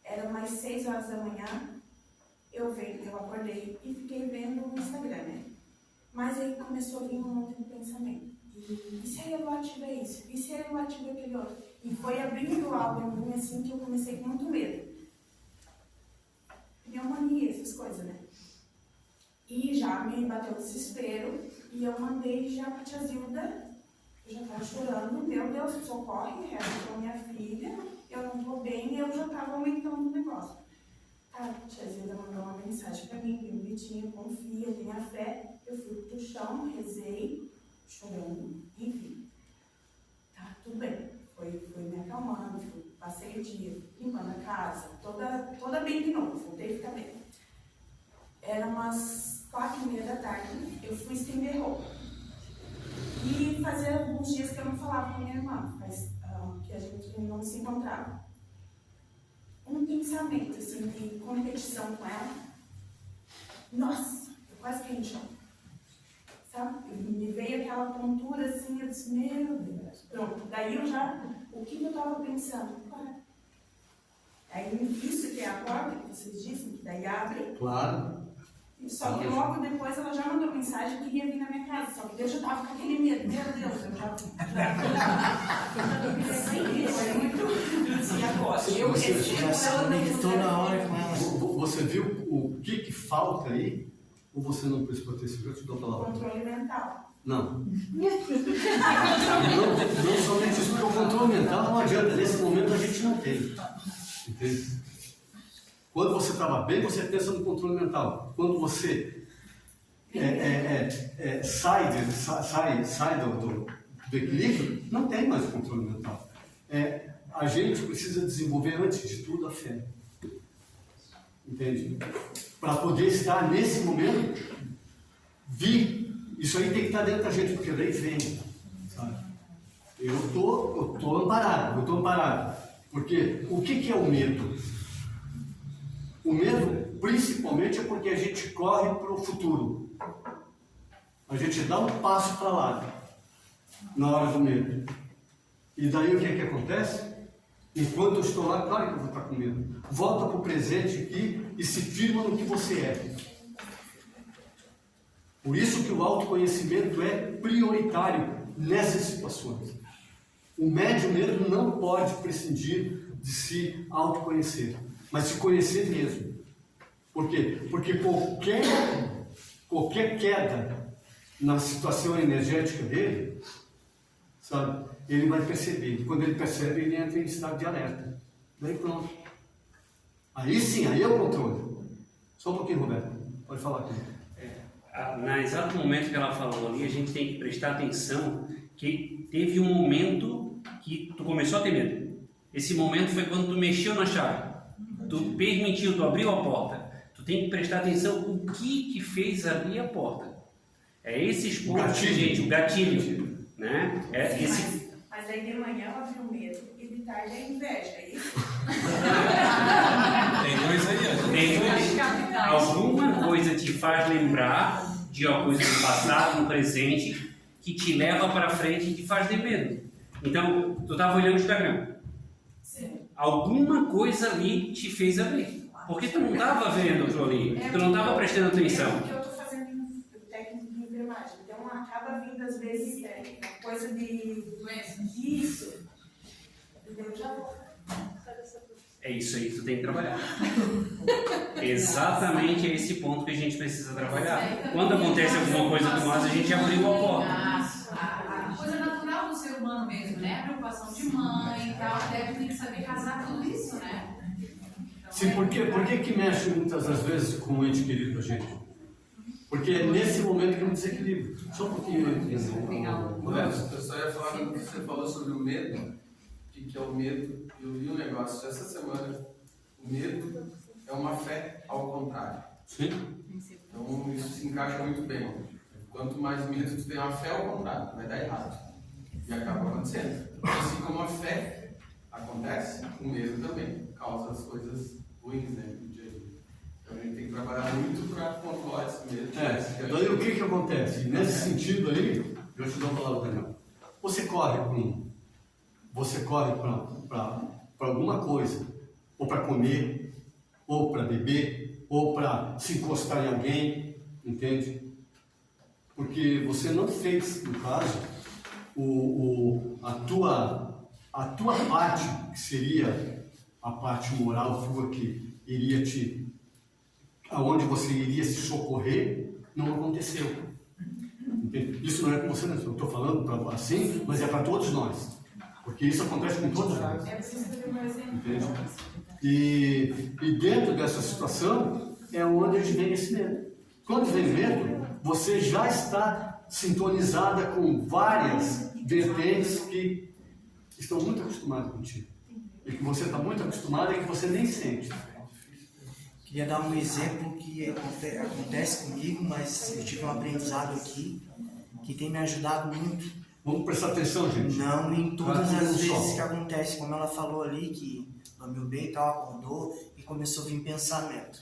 Era mais 6 horas da manhã. Eu acordei e fiquei vendo o Instagram, né? Mas aí começou a vir um monte de pensamento. E se a Elo ativa isso? E se a Elo ativa aquele outro? E foi abrindo algo em mim assim que eu comecei com muito medo. Pneumonia, essas coisas, né? E já me bateu o desespero e eu mandei já pra tia Zilda. Eu já estava chorando, meu Deus, socorre, reza com minha filha, eu não tô bem, e eu já estava aumentando o negócio. A tia Zilda mandou uma mensagem para mim, bem bonitinha, confia, tenha fé. Eu fui pro chão, rezei, chorando, enfim. Tá, tudo bem. Fui me acalmando, passei o dia limpando a casa, toda bem de novo, voltei a ficar bem. Era umas 4h30 da tarde, eu fui estender roupa. E fazia alguns dias que eu não falava com a minha irmã, que a gente não se encontrava. Um pensamento assim, de competição com ela. Nossa, eu quase caí no chão. Sabe? Me veio aquela tontura assim, eu disse, meu Deus. Pronto, daí eu já, o que eu estava pensando? Aí isso que é a porta que vocês dizem, que daí abre. Claro. Só que logo depois ela já mandou mensagem que queria vir na minha casa. Só que eu já estava com aquele medo. Meu Deus, eu já é muito assim, agora. Eu recebo toda hora com ela. Você viu o que falta aí? Ou você não prestou atenção? Eu te dou a palavra. controle mental. Não. Não somente isso, porque o controle mental não adianta. Nesse momento a gente não tem. Entende? Quando você estava bem, você pensa no controle mental. Quando você sai do equilíbrio, não tem mais controle mental. A gente precisa desenvolver, antes de tudo, a fé. Entende? Para poder estar nesse momento, isso aí tem que estar dentro da gente, porque daí vem. Sabe? Eu estou amparado. Porque o que é o medo? O medo, principalmente, é porque a gente corre para o futuro. A gente dá um passo para lá, na hora do medo. E daí o que acontece? Enquanto eu estou lá, claro que eu vou estar com medo. Volta para o presente aqui e se firma no que você é. Por isso que o autoconhecimento é prioritário nessas situações. O médium mesmo não pode prescindir de se autoconhecer, mas se conhecer mesmo. Por quê? Porque qualquer queda na situação energética dele, sabe, ele vai perceber. E quando ele percebe, ele entra em estado de alerta. Daí pronto. Aí sim, aí é o controle. Só um pouquinho, Roberto. Pode falar aqui. No exato momento que ela falou ali, a gente tem que prestar atenção que teve um momento que tu começou a ter medo. Esse momento foi quando tu mexeu na chave. Tu permitiu, tu abriu a porta. Tu tem que prestar atenção o que fez abrir a porta. É esses pontos, gente, o gatilho. Né? Mas aí de manhã eu abri o medo e de tarde é inveja, é isso? Tem dois aí, ó. Alguma coisa te faz lembrar de uma coisa do passado, do presente, que te leva para frente e te faz ter medo. Então, tu estava olhando o Instagram. Sim. Alguma coisa ali te fez abrir. Porque tu não estava vendo aquilo ali, tu não estava prestando atenção. Porque eu estou fazendo técnica de enfermagem, então acaba vindo às vezes coisa de doença. Isso. Eu já vou. É isso aí que tu tem que trabalhar. Exatamente esse ponto que a gente precisa trabalhar. Quando acontece alguma coisa com nós, a gente abriu a porta. A coisa natural do ser humano mesmo, né? A preocupação de mãe e tal, tem que saber casar tudo isso, né? Então, Sim, por que mexe muitas das vezes com o ente querido da gente? Porque é nesse momento que é um desequilíbrio. Só um pouquinho. Modesto, eu só ia falar que você falou sobre o medo. O que é o medo? Eu li um negócio essa semana. O medo é uma fé ao contrário. Sim. Então isso se encaixa muito bem. Quanto mais medo, tu tem uma fé ao contrário, vai dar errado. E acaba acontecendo. Assim como a fé acontece, o medo também causa as coisas ruins, né? No dia a dia. Então a gente tem que trabalhar muito para controlar esse medo. Daí o que acontece? Nesse sentido aí, eu te dou a palavra, Daniel. Você corre para alguma coisa, ou para comer, ou para beber, ou para se encostar em alguém, entende? Porque você não fez, no caso, a tua parte, que seria a parte moral tua, que iria aonde você iria se socorrer, não aconteceu. Entende? Isso não é com você, não. Eu estou falando assim, mas é para todos nós. Porque isso acontece com todos nós. É preciso ter um exemplo. Entende? E dentro dessa situação é onde a gente vem esse medo. Quando vem medo, você já está sintonizada com várias vertentes que estão muito acostumadas contigo. E que você está muito acostumada e que você nem sente. Queria dar um exemplo que acontece comigo, mas eu tive um aprendizado aqui que tem me ajudado muito. Vamos prestar atenção, gente. Não em todas as vezes que acontece, como ela falou ali, que dormiu bem e tal, acordou e começou a vir pensamento.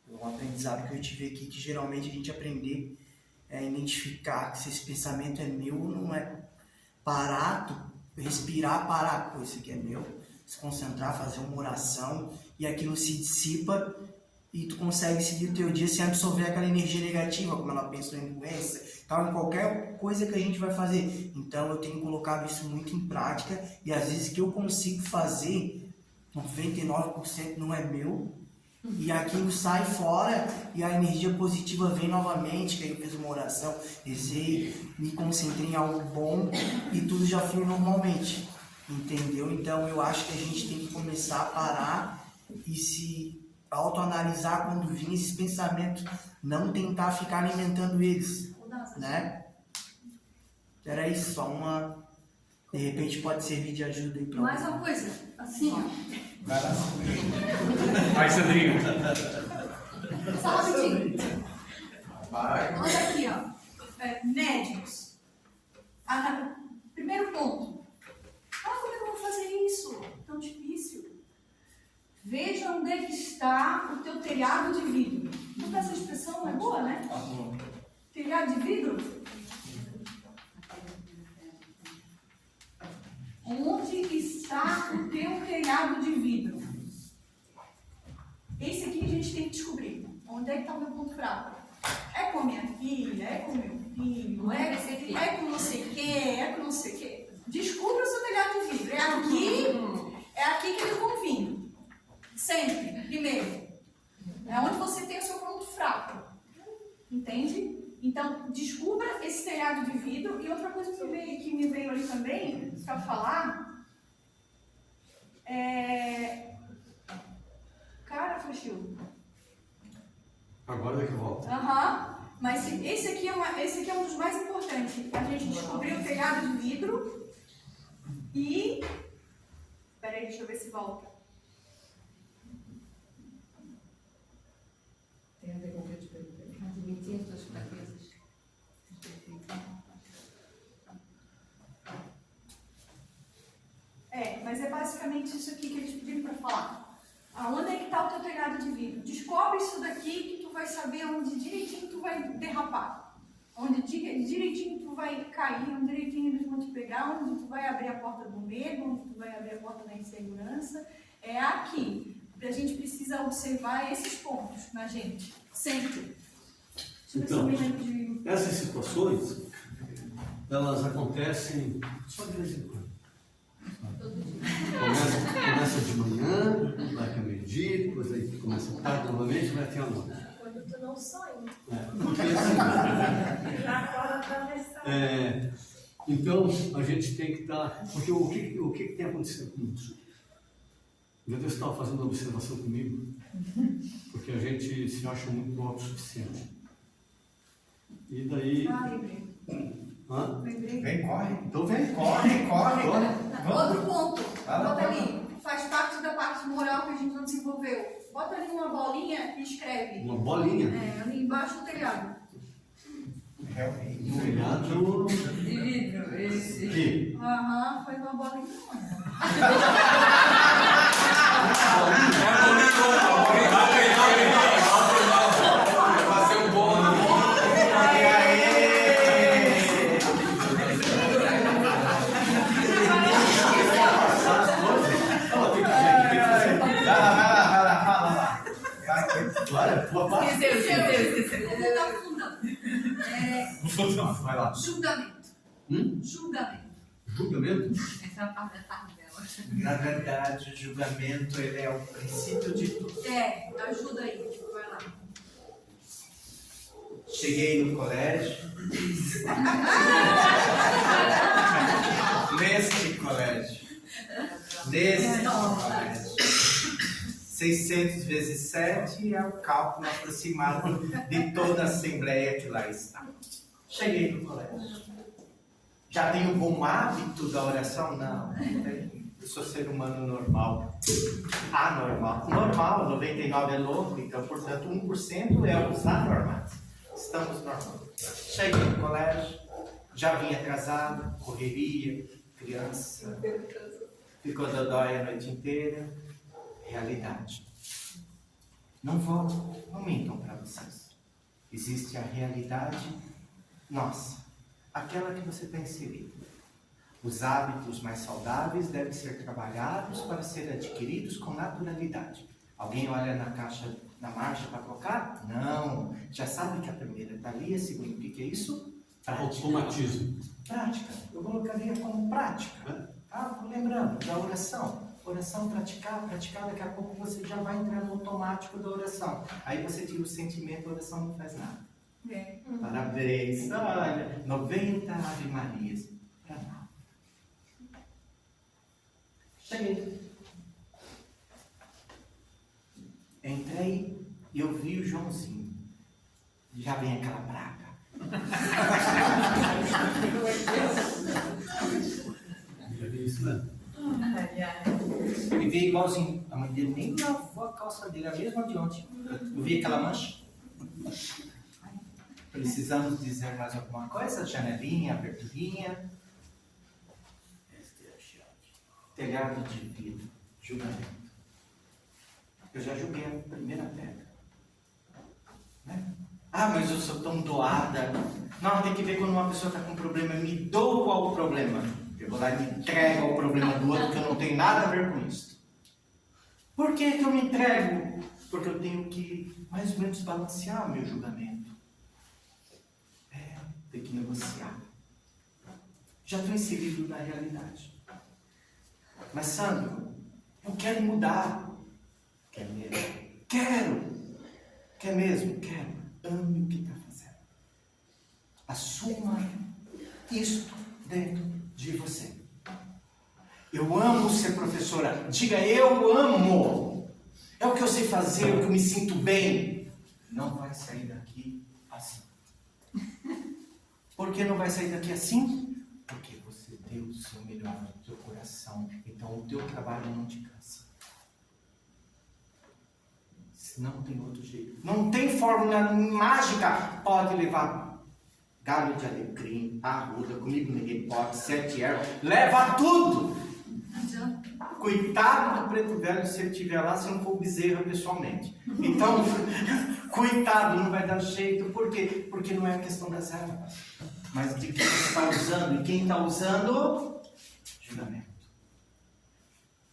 Um aprendizado que eu tive aqui, que geralmente a gente aprender identificar que se esse pensamento é meu, não é parar, respirar, parar, pô, isso aqui é meu, se concentrar, fazer uma oração e aquilo se dissipa e tu consegue seguir o teu dia sem absorver aquela energia negativa, como ela pensa em doença, tal, em qualquer coisa que a gente vai fazer. Então eu tenho colocado isso muito em prática e às vezes que eu consigo fazer, 99% não é meu, e aquilo sai fora e a energia positiva vem novamente, que aí eu fiz uma oração, rezei, me concentrei em algo bom e tudo já flui normalmente, entendeu? Então eu acho que a gente tem que começar a parar e se autoanalisar quando vir esses pensamentos, não tentar ficar alimentando eles, né? Era isso, só uma... De repente pode servir de ajuda aí pra Mais uma coisa, assim, ó. Vai, Sandrinho. Só rapidinho. Vai. Olha aqui, ó. Médios. Primeiro ponto. Como é que eu vou fazer isso? Tão difícil. Veja onde é que está o teu telhado de vidro. Então, essa expressão não é boa, né? Telhado de vidro? Onde está o teu telhado de vidro? Esse aqui a gente tem que descobrir. Onde é que está o meu ponto fraco? É com a minha filha, é com o meu filho, é com não sei o quê, é com não sei o quê. Descubra o seu telhado de vidro. É aqui que ele convém. Sempre, primeiro. É onde você tem o seu ponto fraco. Entende? Então, descubra esse telhado de vidro. E outra coisa que me veio ali também, para falar, Cara, fugiu. Agora é que volta. Mas esse aqui é um dos mais importantes. A gente descobriu o telhado de vidro e... Peraí, deixa eu ver se volta. Tem a ver com o que eu te perguntei. Admitir as tuas fraquezas. Mas é basicamente isso aqui que eles pediram para falar. Aonde é que está o teu telhado de vidro? Descobre isso daqui que tu vai saber onde direitinho tu vai derrapar. Onde direitinho tu vai cair, onde direitinho eles vão te pegar, onde tu vai abrir a porta do medo, onde tu vai abrir a porta da insegurança. É aqui. A gente precisa observar esses pontos na gente. Sempre. Então, essas situações, elas acontecem só de vez em quando. Começa de manhã, vai para meio-dia, depois aí começa a tarde novamente, vai até a noite. Quando tu não sonha. Porque assim, então, a gente tem que estar... Porque o que tem acontecido com isso? Deus estava fazendo uma observação comigo, porque a gente se acha muito autossuficiente. E daí... Vem, corre. Então vem. Corre. Outro ponto. Bota ali. Faz parte da parte moral que a gente não desenvolveu. Bota ali uma bolinha e escreve. Uma bolinha? Ali embaixo do telhado. Realmente. Telhado... De vidro, esse. Aqui. Faz uma bolinha. Vai ser um bom. Vai lá. Julgamento. Julgamento? Essa é a parte da tarde dela. Na verdade, o julgamento ele é o princípio de tudo. Ajuda aí. Vai lá. Cheguei no colégio. Neste colégio. 600 vezes 7 é o cálculo aproximado de toda a assembleia que lá está. Cheguei no colégio. Já tenho um bom hábito da oração? Não. Eu sou ser humano normal. Anormal. Normal, 99 é louco, então, portanto, 1% é os anormais. Estamos normais. Cheguei no colégio, já vim atrasado, correria, criança, ficou dodói a noite inteira. Realidade. Não mintam para vocês. Existe a realidade Nossa, aquela que você está inserido. Os hábitos mais saudáveis devem ser trabalhados para serem adquiridos com naturalidade. Alguém olha na caixa, na marcha para colocar? Não. Já sabe que a primeira está ali, a segunda, o que é isso? Prática. Automatismo. Prática. Eu colocaria como prática. Tá? Lembrando da oração. Oração, praticar, daqui a pouco você já vai entrar no automático da oração. Aí você tira o sentimento, a oração não faz nada. Parabéns. Olha, 90 Ave Marias. Pra nada. Cheguei. Entrei e eu vi o Joãozinho. Já vem aquela praga. E veio igualzinho. A mãe dele nem lavou a calça dele, a mesma de ontem. Eu vi aquela mancha. Precisamos dizer mais alguma coisa? Janelinha, aberturinha. Telhado de vidro. Julgamento. Eu já julguei a primeira pedra. Né? Ah, mas eu sou tão doada. Não, tem que ver quando uma pessoa está com um problema. Me dou qual o problema. Eu vou lá e me entrego ao problema do outro, que eu não tenho nada a ver com isso. Por que eu me entrego? Porque eu tenho que, mais ou menos, balancear o meu julgamento. Tem que negociar. Já estou inserido na realidade. Mas, Sandro, eu quero mudar. Quer mesmo? Quero! Quer mesmo? Quero. Ame o que está fazendo. Assuma isto dentro de você. Eu amo ser professora. Diga, eu amo. É o que eu sei fazer, é o que eu me sinto bem. Não vai sair daqui assim. Por que não vai sair daqui assim? Porque você deu o seu melhor do teu coração. Então o teu trabalho não te cansa. Não tem outro jeito. Não tem fórmula mágica. Pode levar galho de alecrim, arruda, comigo ninguém pode, 7 ervas, leva tudo. Coitado do preto velho se ele estiver lá, se não for bezerra pessoalmente. Então, coitado, não vai dar jeito. Por quê? Porque não é a questão das ervas, mas de quem está usando. E quem está usando, julgamento.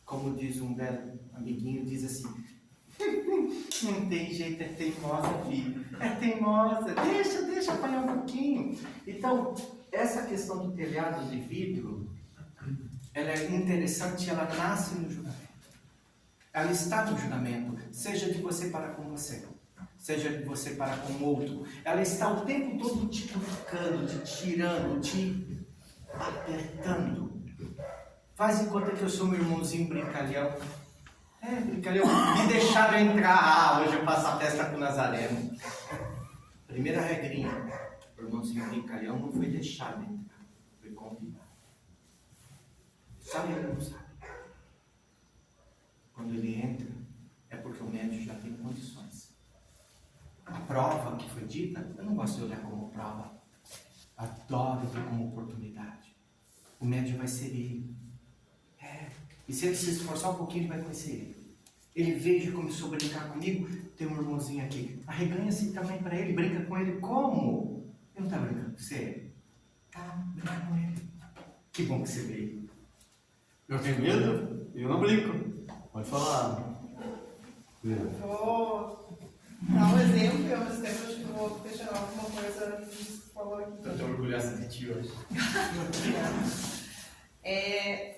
Como diz um velho amiguinho, diz assim: não tem jeito, é teimosa, filho. É teimosa. Deixa apanhar um pouquinho. Então, essa questão do telhado de vidro, ela é interessante, ela nasce no julgamento. Ela está no julgamento, seja de você para com você, seja de você para com o outro. Ela está o tempo todo te colocando, te tirando, te apertando. Faz de conta que eu sou meu irmãozinho brincalhão. Brincalhão, me deixaram entrar. Hoje eu faço a festa com o Nazareno. Primeira regrinha: o irmãozinho brincalhão não foi deixado entrar, foi convidado. Sabe ou não sabe? Quando ele entra, é porque o médium já tem condições. A prova que foi dita, eu não gosto de olhar como prova. Adoro ver como oportunidade. O médium vai ser ele. E se ele se esforçar um pouquinho, ele vai conhecer ele. Ele veio e começou a brincar comigo. Tem um irmãozinho aqui. Arreganha-se também para ele. Brinca com ele. Como? Ele não está brincando com você? Tá, brinca com ele. Que bom que você veio. Eu tenho medo? Eu não brinco. Pode falar. Vou dar um exemplo e ao mesmo tempo acho que vou questionar alguma coisa que você falou aqui. Estou tão orgulhosa de ti hoje.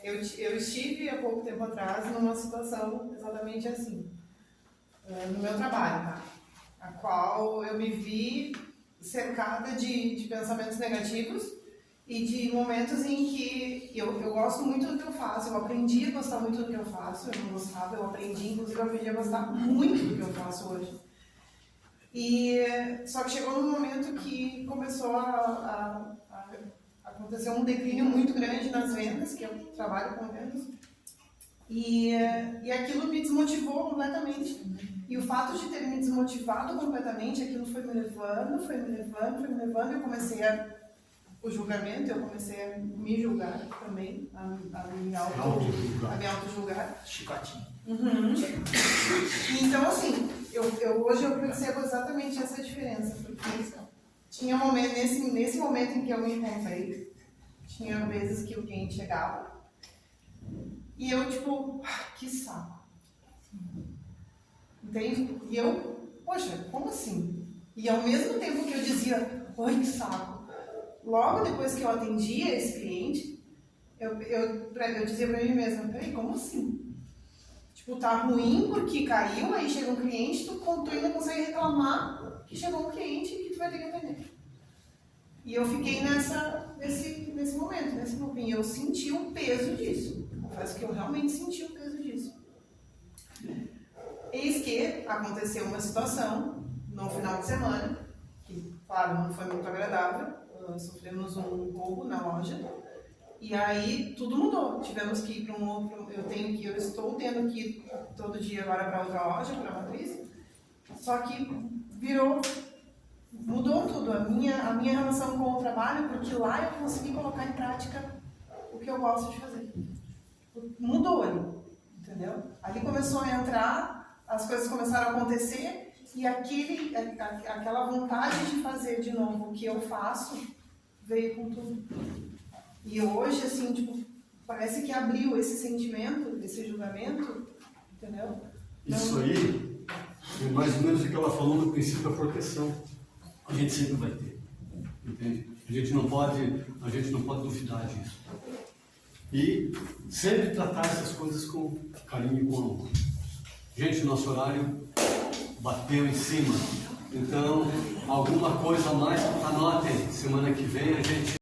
Eu estive há pouco tempo atrás numa situação exatamente assim, no meu trabalho, tá? A qual eu me vi cercada de pensamentos negativos e de momentos em que eu gosto muito do que eu faço, eu aprendi a gostar muito do que eu faço, eu não gostava, eu aprendi a gostar muito do que eu faço hoje. Só que chegou num momento que começou a aconteceu um declínio muito grande nas vendas, que eu trabalho com vendas, e aquilo me desmotivou completamente. E o fato de ter me desmotivado completamente, aquilo foi me levando, e eu comecei o julgamento, eu comecei a me julgar também, a me auto-julgar. Chicotinho. Uhum. Então, assim, hoje eu percebo exatamente essa diferença, porque tinha momento, nesse momento em que eu me encontrei, tinha vezes que o cliente chegava e eu, tipo, que saco. Entende? E eu, poxa, como assim? E ao mesmo tempo que eu dizia, ai, que saco, logo depois que eu atendia esse cliente, eu dizia pra mim mesma, peraí, como assim? Tipo, tá ruim porque caiu, aí chega um cliente, tu ainda consegue reclamar que chegou um cliente que tu vai ter que atender. E eu fiquei nesse momento, e eu senti o peso disso. Confesso que eu realmente senti o peso disso. Eis que aconteceu uma situação no final de semana, que, claro, não foi muito agradável, sofremos um roubo na loja, e aí tudo mudou. Tivemos que ir para um outro, eu estou tendo que ir todo dia agora para outra loja, para a matriz, só que mudou tudo, a minha relação com o trabalho, porque lá eu consegui colocar em prática o que eu gosto de fazer. Mudou ali, entendeu? Ali começou a entrar, as coisas começaram a acontecer, e aquela vontade de fazer de novo o que eu faço veio com tudo. E hoje, assim, tipo, parece que abriu esse sentimento, esse julgamento, entendeu? Isso aí é mais ou menos o que ela falou no princípio da proteção. A gente sempre vai ter, entende? A gente não pode duvidar disso. E sempre tratar essas coisas com carinho e com amor. Gente, nosso horário bateu em cima. Então, alguma coisa a mais, anotem. Semana que vem a gente